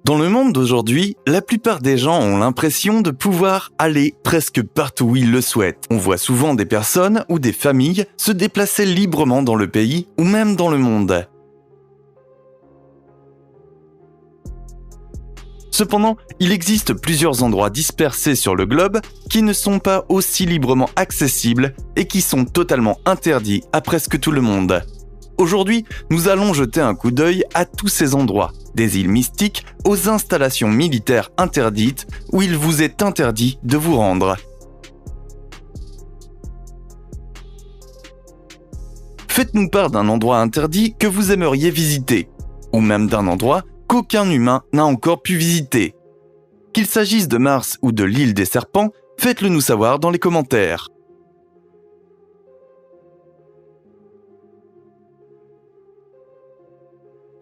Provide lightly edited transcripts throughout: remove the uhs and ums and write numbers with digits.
Dans le monde d'aujourd'hui, la plupart des gens ont l'impression de pouvoir aller presque partout où ils le souhaitent. On voit souvent des personnes ou des familles se déplacer librement dans le pays ou même dans le monde. Cependant, il existe plusieurs endroits dispersés sur le globe qui ne sont pas aussi librement accessibles et qui sont totalement interdits à presque tout le monde. Aujourd'hui, nous allons jeter un coup d'œil à tous ces endroits, des îles mystiques aux installations militaires interdites où il vous est interdit de vous rendre. Faites-nous part d'un endroit interdit que vous aimeriez visiter, ou même d'un endroit qu'aucun humain n'a encore pu visiter. Qu'il s'agisse de Mars ou de l'île des serpents, faites-le nous savoir dans les commentaires.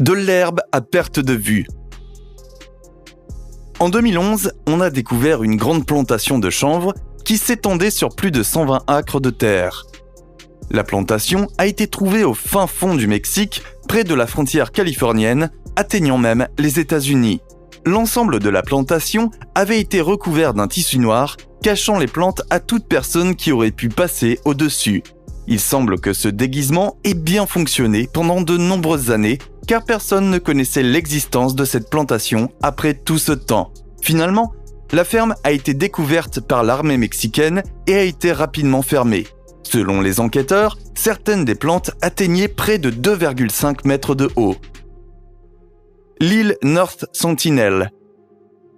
De l'herbe à perte de vue. En 2011, on a découvert une grande plantation de chanvre qui s'étendait sur plus de 120 acres de terre. La plantation a été trouvée au fin fond du Mexique, près de la frontière californienne, atteignant même les États-Unis. L'ensemble de la plantation avait été recouvert d'un tissu noir, cachant les plantes à toute personne qui aurait pu passer au-dessus. Il semble que ce déguisement ait bien fonctionné pendant de nombreuses années, car personne ne connaissait l'existence de cette plantation après tout ce temps. Finalement, la ferme a été découverte par l'armée mexicaine et a été rapidement fermée. Selon les enquêteurs, certaines des plantes atteignaient près de 2,5 mètres de haut. L'île North Sentinel.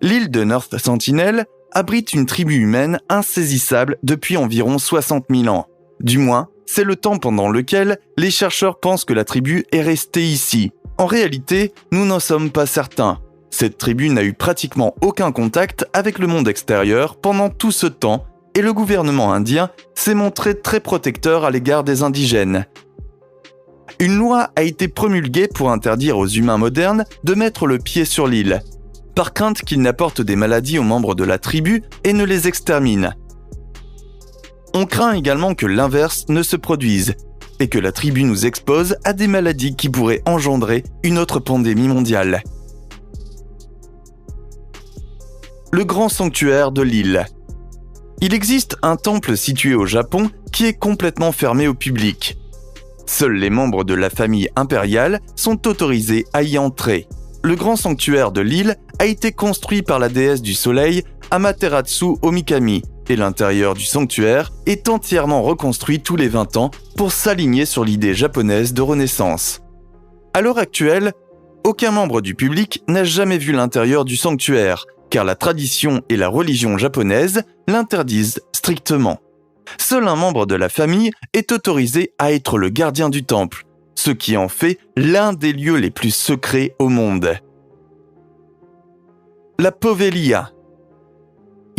L'île de North Sentinel abrite une tribu humaine insaisissable depuis environ 60 000 ans. Du moins, c'est le temps pendant lequel les chercheurs pensent que la tribu est restée ici. En réalité, nous n'en sommes pas certains. Cette tribu n'a eu pratiquement aucun contact avec le monde extérieur pendant tout ce temps et le gouvernement indien s'est montré très protecteur à l'égard des indigènes. Une loi a été promulguée pour interdire aux humains modernes de mettre le pied sur l'île, par crainte qu'ils n'apportent des maladies aux membres de la tribu et ne les exterminent. On craint également que l'inverse ne se produise et que la tribu nous expose à des maladies qui pourraient engendrer une autre pandémie mondiale. Le grand sanctuaire de l'île. Il existe un temple situé au Japon qui est complètement fermé au public. Seuls les membres de la famille impériale sont autorisés à y entrer. Le grand sanctuaire de l'île a été construit par la déesse du soleil Amaterasu Omikami et l'intérieur du sanctuaire est entièrement reconstruit tous les 20 ans pour s'aligner sur l'idée japonaise de renaissance. À l'heure actuelle, aucun membre du public n'a jamais vu l'intérieur du sanctuaire, car la tradition et la religion japonaise l'interdisent strictement. Seul un membre de la famille est autorisé à être le gardien du temple, ce qui en fait l'un des lieux les plus secrets au monde. La Poveglia.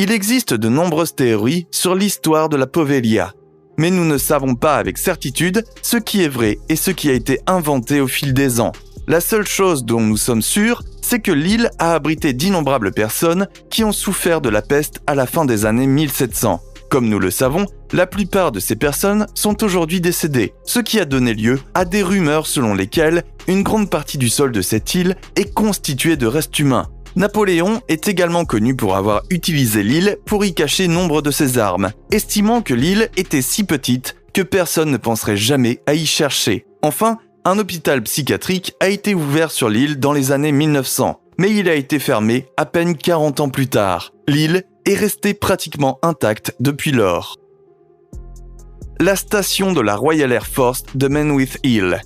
Il existe de nombreuses théories sur l'histoire de la Poveglia, mais nous ne savons pas avec certitude ce qui est vrai et ce qui a été inventé au fil des ans. La seule chose dont nous sommes sûrs, c'est que l'île a abrité d'innombrables personnes qui ont souffert de la peste à la fin des années 1700. Comme nous le savons, la plupart de ces personnes sont aujourd'hui décédées, ce qui a donné lieu à des rumeurs selon lesquelles une grande partie du sol de cette île est constituée de restes humains. Napoléon est également connu pour avoir utilisé l'île pour y cacher nombre de ses armes, estimant que l'île était si petite que personne ne penserait jamais à y chercher. Enfin, un hôpital psychiatrique a été ouvert sur l'île dans les années 1900, mais il a été fermé à peine 40 ans plus tard. L'île est restée pratiquement intacte depuis lors. La station de la Royal Air Force de Menwith Hill.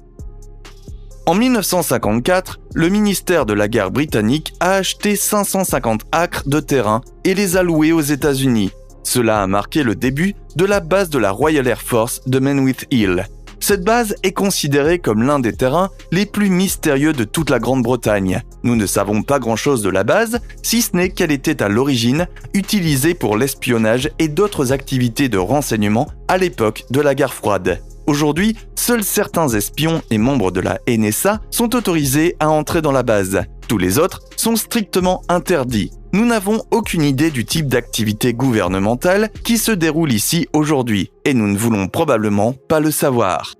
En 1954, le ministère de la Guerre britannique a acheté 550 acres de terrain et les a loués aux États-Unis. Cela a marqué le début de la base de la Royal Air Force de Menwith Hill. Cette base est considérée comme l'un des terrains les plus mystérieux de toute la Grande-Bretagne. Nous ne savons pas grand-chose de la base, si ce n'est qu'elle était à l'origine utilisée pour l'espionnage et d'autres activités de renseignement à l'époque de la guerre froide. Aujourd'hui, seuls certains espions et membres de la NSA sont autorisés à entrer dans la base. Tous les autres sont strictement interdits. Nous n'avons aucune idée du type d'activité gouvernementale qui se déroule ici aujourd'hui, et nous ne voulons probablement pas le savoir.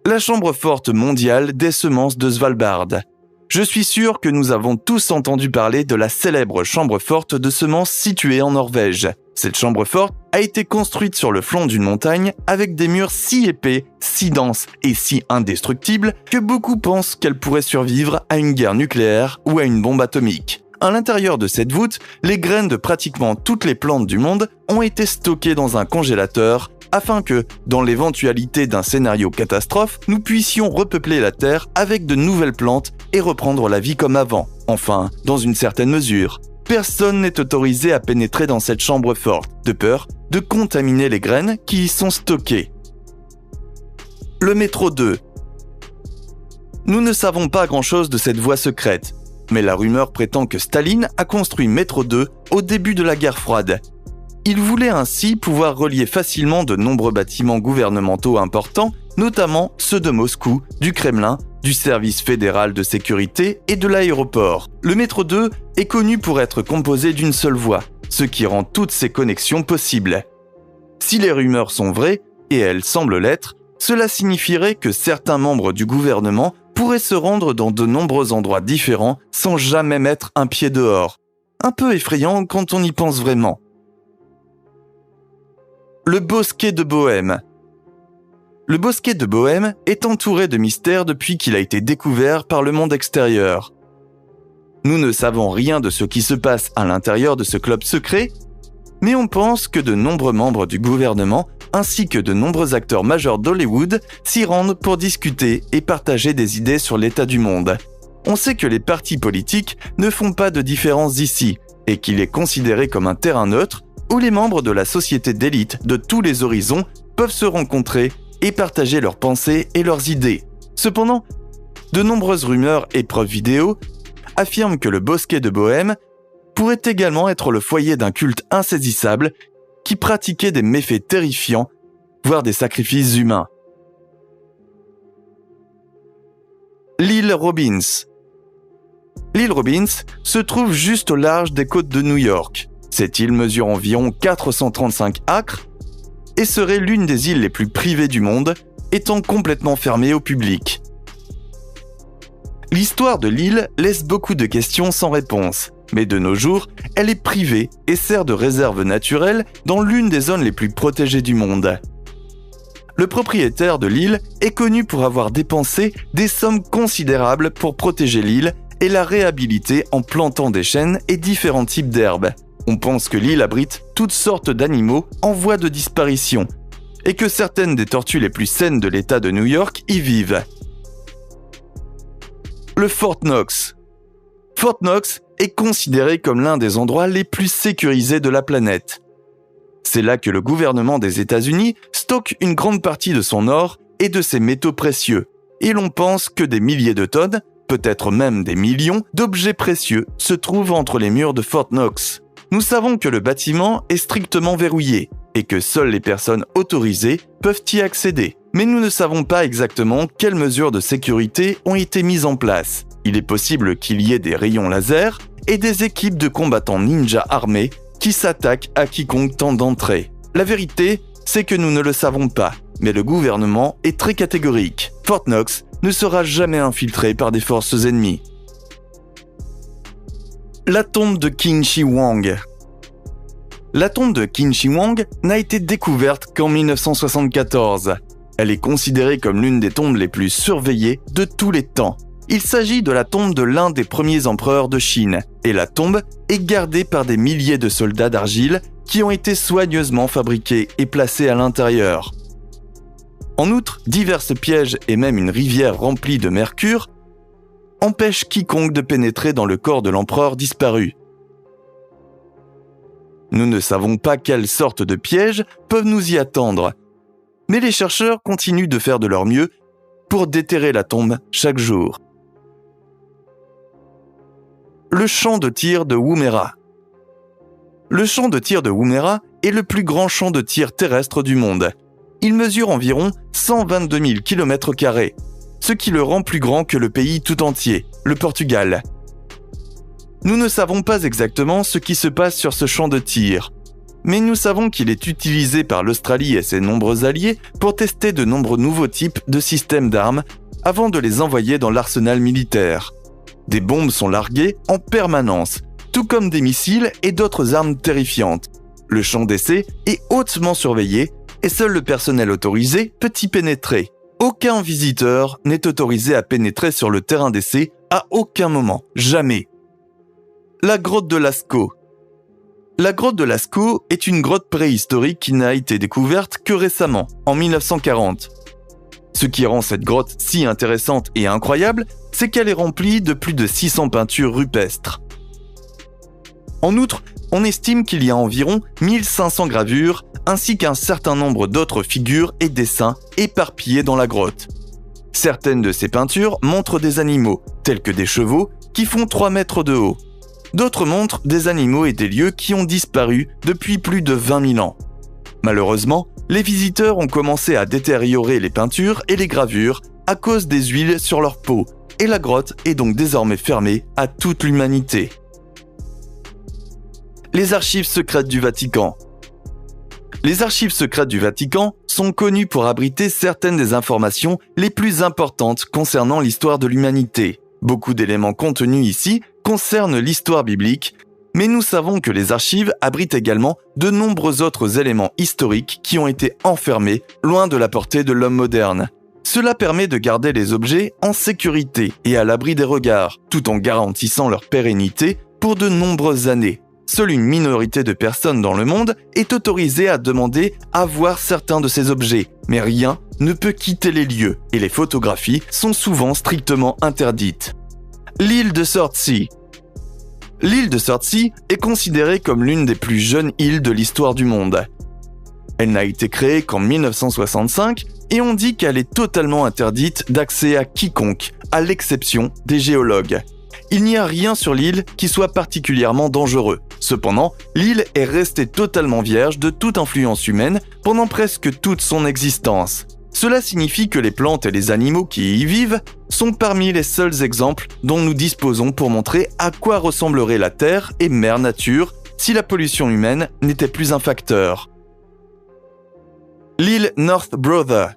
La chambre forte mondiale des semences de Svalbard. Je suis sûr que nous avons tous entendu parler de la célèbre chambre forte de semences située en Norvège. Cette chambre forte a été construite sur le flanc d'une montagne avec des murs si épais, si denses et si indestructibles que beaucoup pensent qu'elle pourrait survivre à une guerre nucléaire ou à une bombe atomique. À l'intérieur de cette voûte, les graines de pratiquement toutes les plantes du monde ont été stockées dans un congélateur afin que, dans l'éventualité d'un scénario catastrophe, nous puissions repeupler la Terre avec de nouvelles plantes et reprendre la vie comme avant. Enfin, dans une certaine mesure. Personne n'est autorisé à pénétrer dans cette chambre forte, de peur de contaminer les graines qui y sont stockées. Le métro 2. Nous ne savons pas grand-chose de cette voie secrète, mais la rumeur prétend que Staline a construit Métro 2 au début de la guerre froide. Il voulait ainsi pouvoir relier facilement de nombreux bâtiments gouvernementaux importants, notamment ceux de Moscou, du Kremlin, du service fédéral de sécurité et de l'aéroport. Le métro 2 est connu pour être composé d'une seule voie, ce qui rend toutes ces connexions possibles. Si les rumeurs sont vraies, et elles semblent l'être, cela signifierait que certains membres du gouvernement pourraient se rendre dans de nombreux endroits différents sans jamais mettre un pied dehors. Un peu effrayant quand on y pense vraiment. Le bosquet de Bohême. Le bosquet de Bohême est entouré de mystères depuis qu'il a été découvert par le monde extérieur. Nous ne savons rien de ce qui se passe à l'intérieur de ce club secret, mais on pense que de nombreux membres du gouvernement ainsi que de nombreux acteurs majeurs d'Hollywood s'y rendent pour discuter et partager des idées sur l'état du monde. On sait que les partis politiques ne font pas de différence ici et qu'il est considéré comme un terrain neutre où les membres de la société d'élite de tous les horizons peuvent se rencontrer et partager leurs pensées et leurs idées. Cependant, de nombreuses rumeurs et preuves vidéo affirment que le bosquet de Bohême pourrait également être le foyer d'un culte insaisissable qui pratiquait des méfaits terrifiants, voire des sacrifices humains. L'île Robbins. L'île Robbins se trouve juste au large des côtes de New York. Cette île mesure environ 435 acres et serait l'une des îles les plus privées du monde, étant complètement fermée au public. L'histoire de l'île laisse beaucoup de questions sans réponse, mais de nos jours, elle est privée et sert de réserve naturelle dans l'une des zones les plus protégées du monde. Le propriétaire de l'île est connu pour avoir dépensé des sommes considérables pour protéger l'île et la réhabiliter en plantant des chênes et différents types d'herbes. On pense que l'île abrite toutes sortes d'animaux en voie de disparition et que certaines des tortues les plus saines de l'État de New York y vivent. Le Fort Knox. Fort Knox est considéré comme l'un des endroits les plus sécurisés de la planète. C'est là que le gouvernement des États-Unis stocke une grande partie de son or et de ses métaux précieux, et l'on pense que des milliers de tonnes, peut-être même des millions, d'objets précieux se trouvent entre les murs de Fort Knox. Nous savons que le bâtiment est strictement verrouillé et que seules les personnes autorisées peuvent y accéder. Mais nous ne savons pas exactement quelles mesures de sécurité ont été mises en place. Il est possible qu'il y ait des rayons laser et des équipes de combattants ninja armés qui s'attaquent à quiconque tente d'entrer. La vérité, c'est que nous ne le savons pas, mais le gouvernement est très catégorique. Fort Knox ne sera jamais infiltré par des forces ennemies. La tombe de Qin Shi Huang. La tombe de Qin Shi Huang n'a été découverte qu'en 1974. Elle est considérée comme l'une des tombes les plus surveillées de tous les temps. Il s'agit de la tombe de l'un des premiers empereurs de Chine, et la tombe est gardée par des milliers de soldats d'argile qui ont été soigneusement fabriqués et placés à l'intérieur. En outre, divers pièges et même une rivière remplie de mercure empêchent quiconque de pénétrer dans le corps de l'empereur disparu. Nous ne savons pas quelles sortes de pièges peuvent nous y attendre, mais les chercheurs continuent de faire de leur mieux pour déterrer la tombe chaque jour. Le champ de tir de Woomera. Le champ de tir de Woomera est le plus grand champ de tir terrestre du monde. Il mesure environ 122 000 km², ce qui le rend plus grand que le pays tout entier, le Portugal. Nous ne savons pas exactement ce qui se passe sur ce champ de tir, mais nous savons qu'il est utilisé par l'Australie et ses nombreux alliés pour tester de nombreux nouveaux types de systèmes d'armes avant de les envoyer dans l'arsenal militaire. Des bombes sont larguées en permanence, tout comme des missiles et d'autres armes terrifiantes. Le champ d'essai est hautement surveillé et seul le personnel autorisé peut y pénétrer. Aucun visiteur n'est autorisé à pénétrer sur le terrain d'essai à aucun moment, jamais. La grotte de Lascaux. La grotte de Lascaux est une grotte préhistorique qui n'a été découverte que récemment, en 1940. Ce qui rend cette grotte si intéressante et incroyable, c'est qu'elle est remplie de plus de 600 peintures rupestres. En outre, on estime qu'il y a environ 1500 gravures ainsi qu'un certain nombre d'autres figures et dessins éparpillés dans la grotte. Certaines de ces peintures montrent des animaux, tels que des chevaux, qui font 3 mètres de haut. D'autres montrent des animaux et des lieux qui ont disparu depuis plus de 20 000 ans. Malheureusement, les visiteurs ont commencé à détériorer les peintures et les gravures à cause des huiles sur leur peau, et la grotte est donc désormais fermée à toute l'humanité. Les archives secrètes du Vatican. Les archives secrètes du Vatican sont connues pour abriter certaines des informations les plus importantes concernant l'histoire de l'humanité. Beaucoup d'éléments contenus ici concernent l'histoire biblique, mais nous savons que les archives abritent également de nombreux autres éléments historiques qui ont été enfermés loin de la portée de l'homme moderne. Cela permet de garder les objets en sécurité et à l'abri des regards, tout en garantissant leur pérennité pour de nombreuses années. Seule une minorité de personnes dans le monde est autorisée à demander à voir certains de ces objets, mais rien ne peut quitter les lieux et les photographies sont souvent strictement interdites. L'île de Surtsey. L'île de Surtsey est considérée comme l'une des plus jeunes îles de l'histoire du monde. Elle n'a été créée qu'en 1965 et on dit qu'elle est totalement interdite d'accès à quiconque, à l'exception des géologues. Il n'y a rien sur l'île qui soit particulièrement dangereux. Cependant, l'île est restée totalement vierge de toute influence humaine pendant presque toute son existence. Cela signifie que les plantes et les animaux qui y vivent sont parmi les seuls exemples dont nous disposons pour montrer à quoi ressembleraient la Terre et Mère Nature si la pollution humaine n'était plus un facteur. L'île North Brother.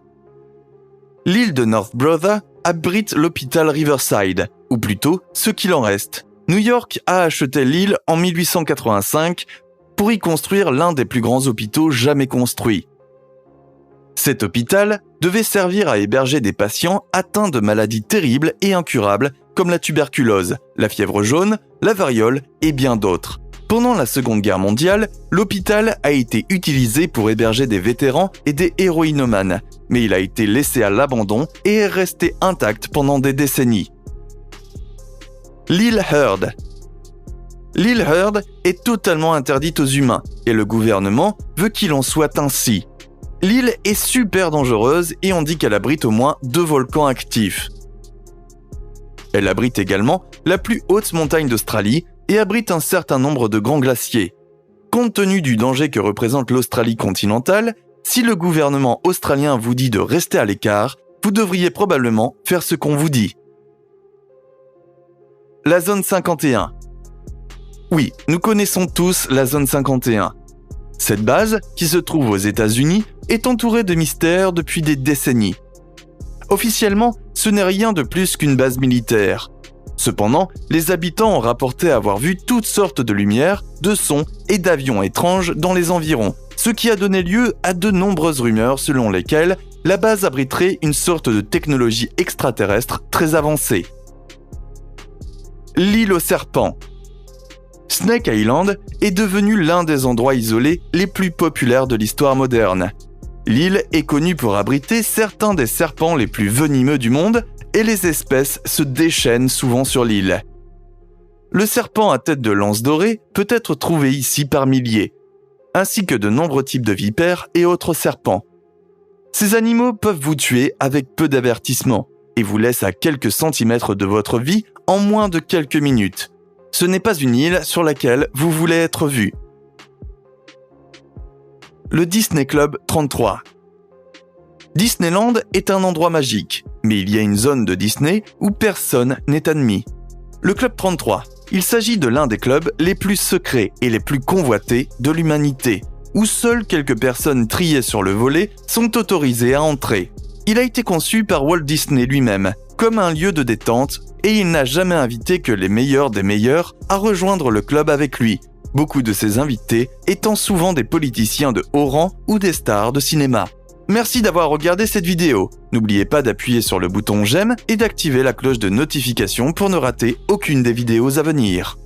L'île de North Brother abrite l'hôpital Riverside, ou plutôt ce qu'il en reste. New York a acheté l'île en 1885 pour y construire l'un des plus grands hôpitaux jamais construits. Cet hôpital devait servir à héberger des patients atteints de maladies terribles et incurables comme la tuberculose, la fièvre jaune, la variole et bien d'autres. Pendant la Seconde Guerre mondiale, l'hôpital a été utilisé pour héberger des vétérans et des héroïnomanes, mais il a été laissé à l'abandon et est resté intact pendant des décennies. L'île Heard. L'île Heard est totalement interdite aux humains et le gouvernement veut qu'il en soit ainsi. L'île est super dangereuse et on dit qu'elle abrite au moins 2 volcans actifs. Elle abrite également la plus haute montagne d'Australie et abrite un certain nombre de grands glaciers. Compte tenu du danger que représente l'Australie continentale, si le gouvernement australien vous dit de rester à l'écart, vous devriez probablement faire ce qu'on vous dit. La zone 51. Oui, nous connaissons tous la zone 51. Cette base, qui se trouve aux États-Unis, est entourée de mystères depuis des décennies. Officiellement, ce n'est rien de plus qu'une base militaire. Cependant, les habitants ont rapporté avoir vu toutes sortes de lumières, de sons et d'avions étranges dans les environs, ce qui a donné lieu à de nombreuses rumeurs selon lesquelles la base abriterait une sorte de technologie extraterrestre très avancée. L'île aux serpents. Snake Island est devenu l'un des endroits isolés les plus populaires de l'histoire moderne. L'île est connue pour abriter certains des serpents les plus venimeux du monde et les espèces se déchaînent souvent sur l'île. Le serpent à tête de lance dorée peut être trouvé ici par milliers, ainsi que de nombreux types de vipères et autres serpents. Ces animaux peuvent vous tuer avec peu d'avertissement et vous laissent à quelques centimètres de votre vie en moins de quelques minutes. Ce n'est pas une île sur laquelle vous voulez être vu. Le Disney Club 33. Disneyland est un endroit magique, mais il y a une zone de Disney où personne n'est admis. Le Club 33, il s'agit de l'un des clubs les plus secrets et les plus convoités de l'humanité, où seules quelques personnes triées sur le volet sont autorisées à entrer. Il a été conçu par Walt Disney lui-même, comme un lieu de détente, et il n'a jamais invité que les meilleurs des meilleurs à rejoindre le club avec lui, beaucoup de ses invités étant souvent des politiciens de haut rang ou des stars de cinéma. Merci d'avoir regardé cette vidéo. N'oubliez pas d'appuyer sur le bouton j'aime et d'activer la cloche de notification pour ne rater aucune des vidéos à venir.